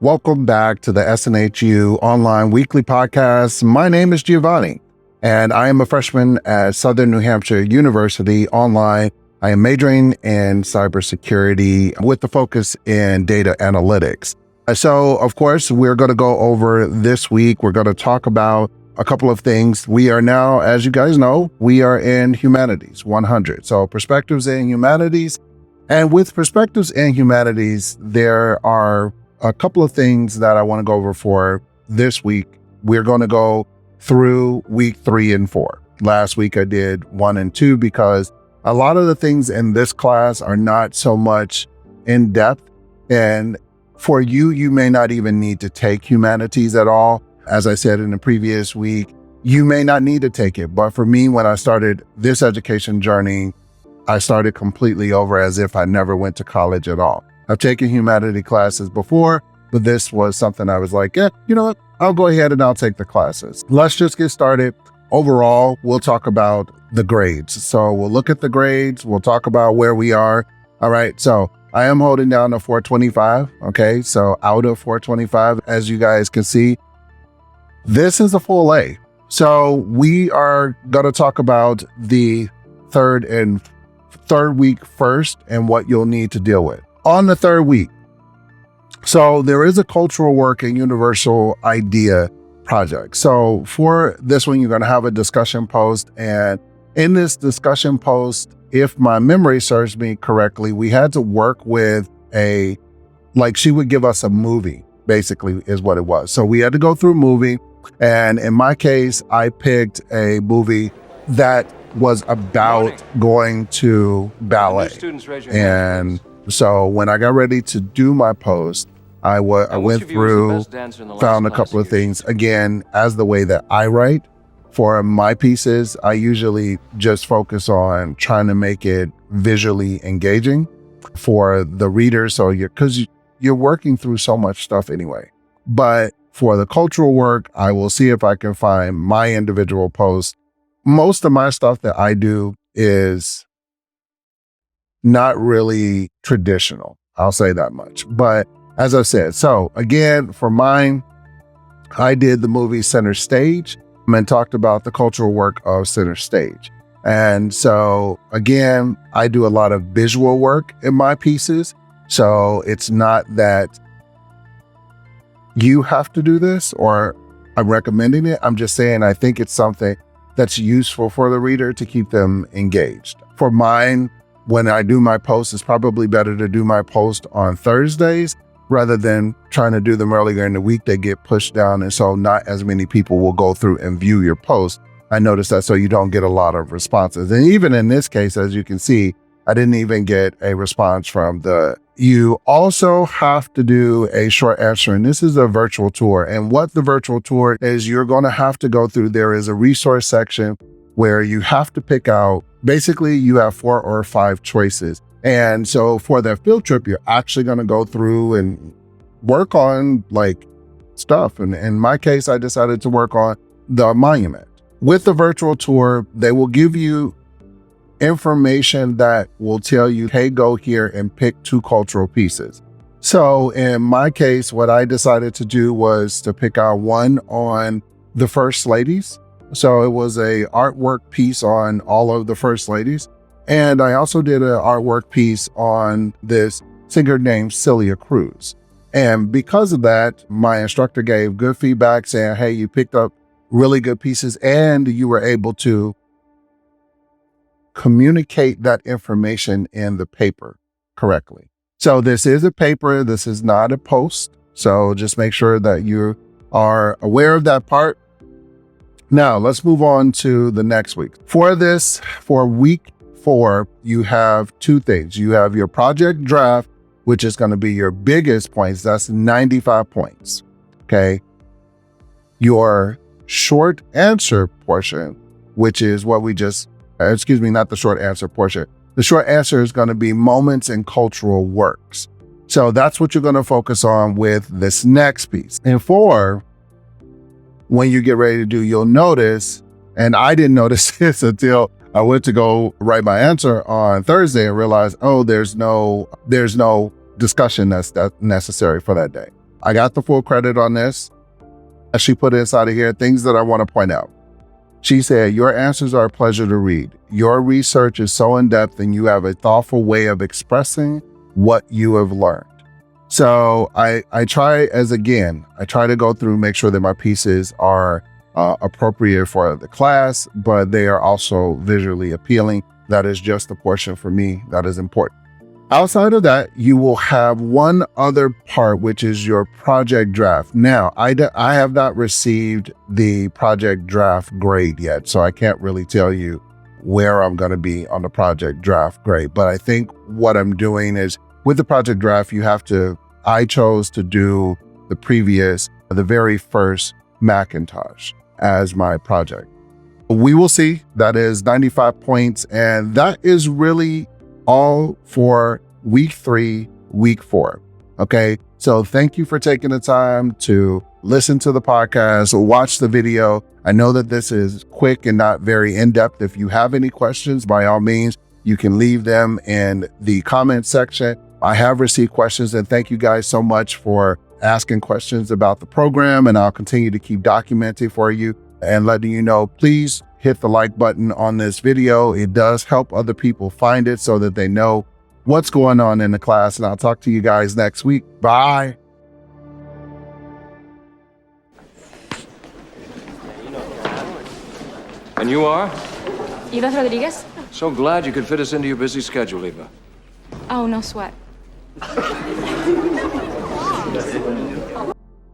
Welcome back to the SNHU Online Weekly Podcast. My name is Giovanni, and I am a freshman at Southern New Hampshire University online. I am majoring in cybersecurity with the focus in data analytics. So, of course, we're going to go over this week. We're going to talk about a couple of things. We are now, as you guys know, we are in Humanities 100. So perspectives in Humanities. And with perspectives in Humanities, there are a couple of things that I want to go over for this week. We're going to go through week 3 and 4. Last week I did 1 and 2 because a lot of the things in this class are not so much in depth. And for you, you may not even need to take Humanities at all. As I said in the previous week, you may not need to take it. But for me, when I started this education journey, I started completely over as if I never went to college at all. I've taken humanity classes before, but this was something I was like, yeah, you know what? I'll go ahead and I'll take the classes. Let's just get started. Overall, we'll talk about the grades. So we'll look at the grades. We'll talk about where we are. All right. So I am holding down a 425. Okay. So out of 425, as you guys can see, this is a full A. So we are going to talk about the third week first and what you'll need to deal with. On the third week, so there is a cultural work and universal idea project. So for this one, you're going to have a discussion post. And in this discussion post, if my memory serves me correctly, we had to work with she would give us a movie, basically is what it was. So we had to go through a movie. And in my case, I picked a movie that was about going to ballet. And so when I got ready to do my post, I went through, found a couple of things. Again, as the way that I write for my pieces, I usually just focus on trying to make it visually engaging for the reader. So because you're working through so much stuff anyway. But for the cultural work, I will see if I can find my individual post. Most of my stuff that I do is not really traditional. I'll say that much. But as I said, so again, for mine, I did the movie Center Stage and talked about the cultural work of Center Stage. And so again, I do a lot of visual work in my pieces. So it's not that you have to do this or I'm recommending it. I'm just saying, I think it's something that's useful for the reader to keep them engaged. For mine, when I do my posts, it's probably better to do my post on Thursdays rather than trying to do them earlier in the week. They get pushed down. And so not as many people will go through and view your post. I noticed that, so you don't get a lot of responses. And even in this case, as you can see, I didn't even get a response from you also have to do a short answer, and this is a virtual tour. And what the virtual tour is, you're going to have to go through, there is a resource section where you have to pick out, basically you have 4 or 5 choices. And so for that field trip, you're actually going to go through and work on stuff. And in my case, I decided to work on the monument. With the virtual tour, they will give you information that will tell you, hey, go here and pick 2 cultural pieces. So in my case, what I decided to do was to pick out one on the First Ladies. So it was a artwork piece on all of the First Ladies. And I also did an artwork piece on this singer named Celia Cruz. And because of that, my instructor gave good feedback saying, hey, you picked up really good pieces and you were able to communicate that information in the paper correctly. So this is a paper, this is not a post. So just make sure that you are aware of that part. Now let's move on to the next week. For week 4, you have 2 things. You have your project draft, which is going to be your biggest points. That's 95 points. Okay. Your short answer portion, which is what we just not the short answer portion. The short answer is going to be moments in cultural works. So that's what you're going to focus on with this next piece. And 4, when you get ready to do, you'll notice, and I didn't notice this until I went to go write my answer on Thursday and realized, oh, there's no discussion that's necessary for that day. I got the full credit on this. As she put inside of here, things that I want to point out. She said, your answers are a pleasure to read. Your research is so in-depth and you have a thoughtful way of expressing what you have learned. So I try to go through, make sure that my pieces are appropriate for the class, but they are also visually appealing. That is just a portion for me that is important. Outside of that, you will have one other part, which is your project draft. Now, I have not received the project draft grade yet, so I can't really tell you where I'm going to be on the project draft grade. But I think what I'm doing is with the project draft, I chose to do the very first Macintosh as my project. We will see. That is 95 points. And that is really all for week 3, week 4. Okay. So thank you for taking the time to listen to the podcast, watch the video. I know that this is quick and not very in-depth. If you have any questions, by all means, you can leave them in the comment section. I have received questions, and thank you guys so much for asking questions about the program, and I'll continue to keep documenting for you and letting you know, please hit the like button on this video. It does help other people find it so that they know what's going on in the class, and I'll talk to you guys next week. Bye. And you are? Eva Rodriguez? So glad you could fit us into your busy schedule, Eva. Oh, no sweat.